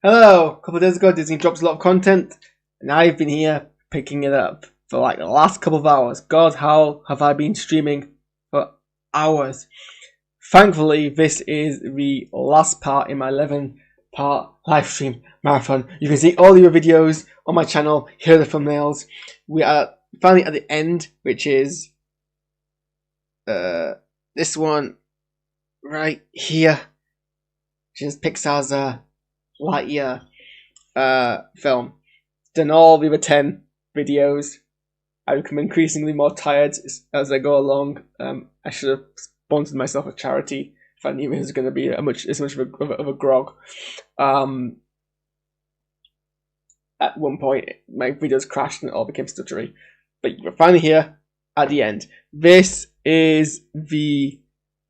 Hello! A couple of days ago, Disney drops a lot of content, and I've been here picking it up for like the last couple of hours. God, how have I been streaming for hours? Thankfully, this is the last part in my 11-part live stream marathon. You can see all the other videos on my channel. Here are the thumbnails. We are finally at the end, which is this one right here, which is Pixar's Lightyear film. Done all the other 10 videos. I become increasingly more tired as I go along. I should have sponsored myself a charity if I knew it was going to be as much of a grog. At one point, my videos crashed and it all became stuttery. But we're finally here at the end. This is the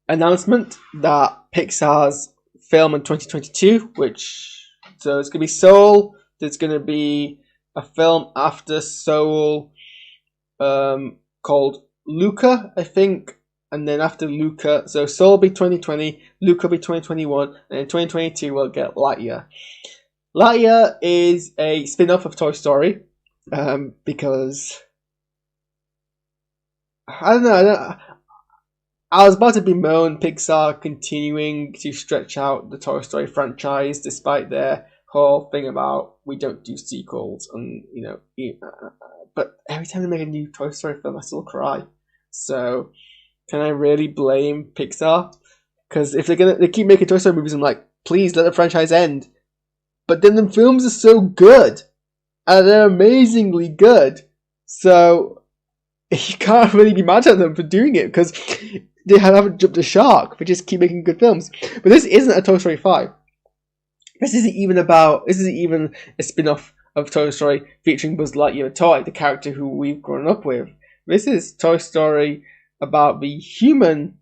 announcement that Pixar's film in 2022, so it's going to be Soul. There's going to be a film after Soul called Luca, I think, and then after Luca, so Soul will be 2020, Luca will be 2021, and in 2022 we'll get Lightyear. Lightyear is a spin-off of Toy Story, because I don't know. I was about to bemoan Pixar continuing to stretch out the Toy Story franchise despite their whole thing about we don't do sequels, and but every time they make a new Toy Story film, I still cry. So can I really blame Pixar? Because if they keep making Toy Story movies, I'm like, please let the franchise end. But then the films are so good, and they're amazingly good. So you can't really be mad at them for doing it because they haven't jumped the shark. They just keep making good films. But this isn't a Toy Story 5. This isn't even a spin-off of Toy Story featuring Buzz Lightyear, a toy, the character who we've grown up with. This is Toy Story about the human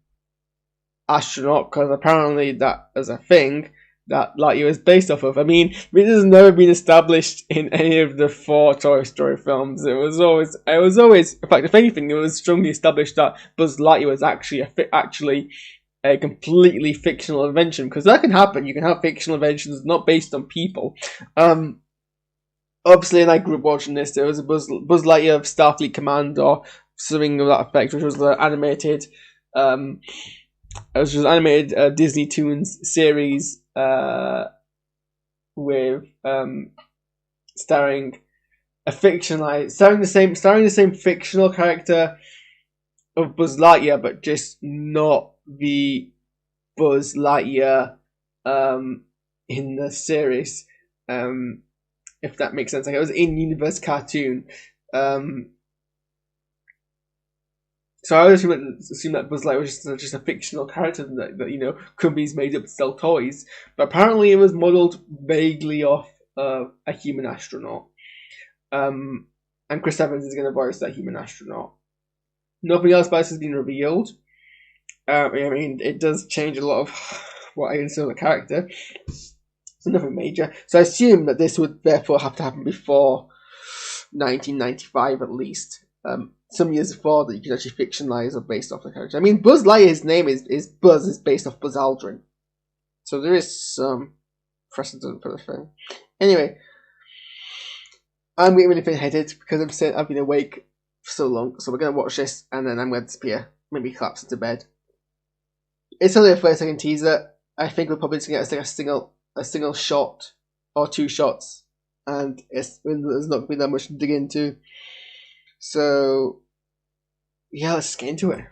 astronaut, because apparently that is a thing that Lightyear is based off of. I mean, this has never been established in any of the 4 Toy Story films. It was always, in fact, if anything, it was strongly established that Buzz Lightyear was actually a completely fictional invention, because that can happen. You can have fictional inventions not based on people. Obviously, and I grew up watching this, there was a Buzz Lightyear of Starfleet Command or something of that effect, which was the animated, Disney Toons series with starring the same fictional character of Buzz Lightyear, but just not the Buzz Lightyear in the series. If that makes sense. Like, it was in universe cartoon. So I always assume that Buzz Lightyear was just a fictional character that companies made up to sell toys. But apparently it was modelled vaguely off a human astronaut. And Chris Evans is going to voice that human astronaut. Nothing else about this has been revealed. I mean, it does change a lot of what I consider the character. So nothing major. So I assume that this would therefore have to happen before 1995 at least. Some years before that you could actually fictionalize or based off the character. I mean, Buzz Lightyear's name is Buzz, is based off Buzz Aldrin. So there is some precedent for the thing. Anyway, I'm getting really thin-headed because I've been awake for so long. So we're going to watch this and then I'm going to disappear. Maybe collapse into bed. It's only a 30-second teaser. I think we're probably just going to get a single shot or 2 shots. And there's not going to be that much to dig into. So, yeah, let's get into it.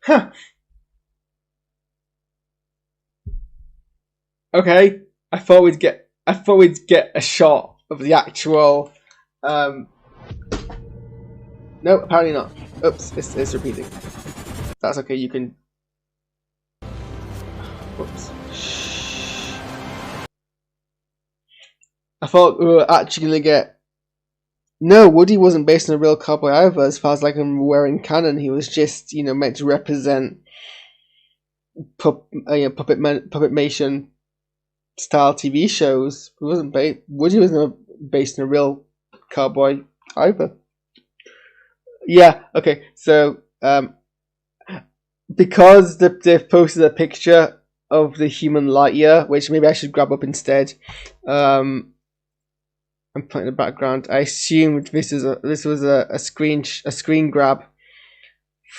Huh. Okay. I thought we'd get a shot of the actual. No, apparently not. Oops, it's repeating. That's okay. You can. Whoops. I thought we were actually gonna get. No, Woody wasn't based on a real cowboy either. As far as like I'm aware in canon, he was just meant to represent puppetmation style TV shows. He wasn't Woody was not based on a real cowboy either. Yeah. Okay. So because they've posted a picture of the human Lightyear, which maybe I should grab up instead. I'm putting in the background. I assumed this was a screen grab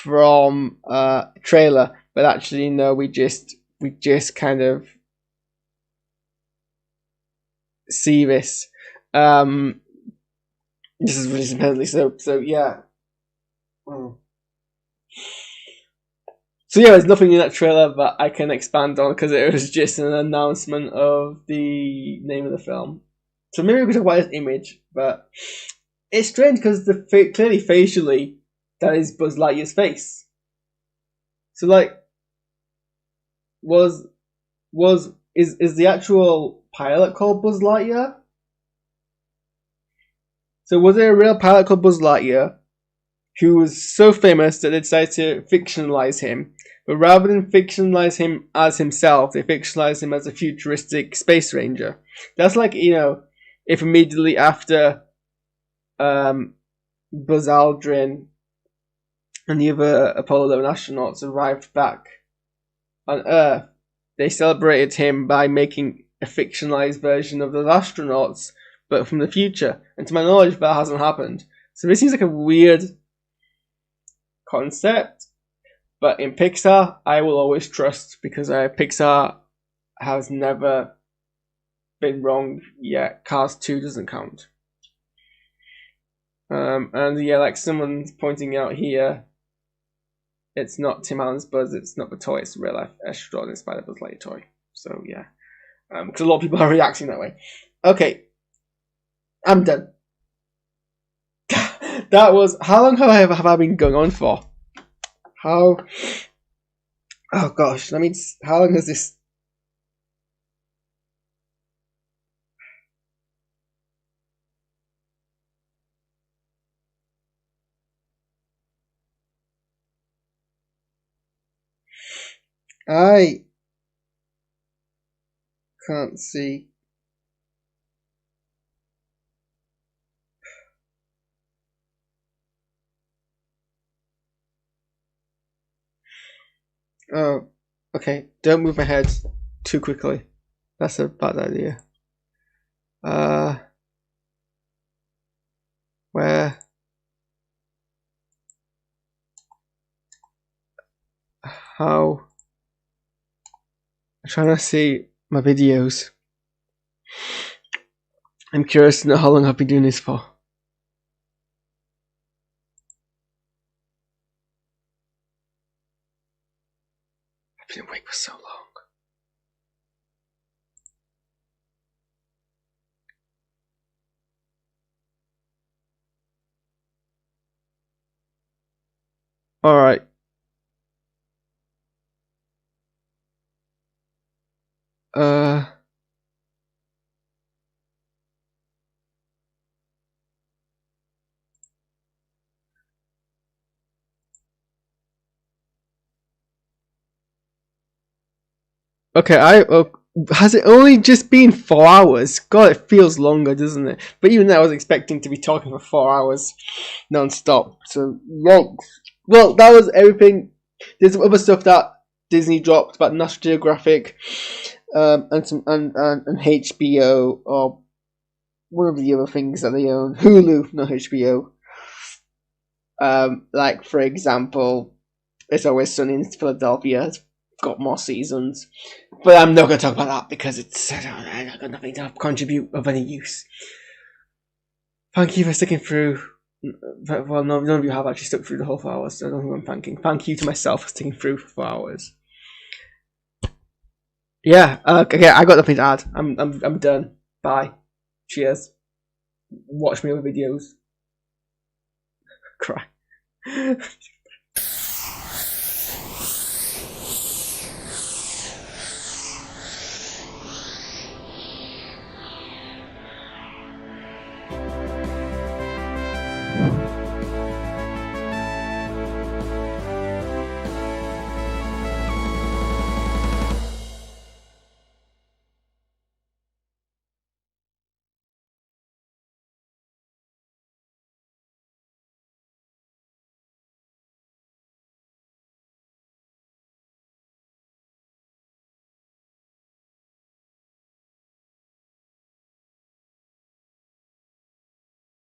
from trailer, but actually no, we just kind of see this. This is really independently, so yeah. So yeah, there's nothing in that trailer that I can expand on because it was just an announcement of the name of the film. So maybe we could talk about this image, but it's strange because clearly facially that is Buzz Lightyear's face. So like, is the actual pilot called Buzz Lightyear? So was there a real pilot called Buzz Lightyear who was so famous that they decided to fictionalize him? But rather than fictionalize him as himself, they fictionalized him as a futuristic space ranger. That's like, if immediately after Buzz Aldrin and the other Apollo 11 astronauts arrived back on Earth, they celebrated him by making a fictionalized version of those astronauts, but from the future. And to my knowledge, that hasn't happened. So this seems like a weird concept. But in Pixar, I will always trust because Pixar has never been wrong yet. Cars 2 doesn't count. And yeah, like someone's pointing out here, it's not Tim Allen's Buzz, it's not the toy, it's a real life astronaut inspired Buzz Lightyear toy. So yeah, because a lot of people are reacting that way. Okay, I'm done. That was, how long have I been going on for? Oh gosh, how long has this? I can't see. Oh, okay. Don't move my head too quickly. That's a bad idea. Where? How? I'm trying to see my videos. I'm curious to know how long I've been doing this for. I've been awake for so long. Alright. Okay, has it only just been 4 hours? God, it feels longer, doesn't it? But even then, I was expecting to be talking for 4 hours non-stop. So, well, that was everything. There's some other stuff that Disney dropped about National Geographic, and HBO, or one of the other things that they own. Hulu, not HBO. Like, for example, It's Always Sunny in Philadelphia has got more seasons. But I'm not going to talk about that because I've got nothing to contribute of any use. Thank you for sticking through. Well, none of you have actually stuck through the whole 4 hours, so I don't think I'm thanking. Thank you to myself for sticking through for 4 hours. Yeah, okay, I got nothing to add. I'm done. Bye. Cheers. Watch me other videos. Cry.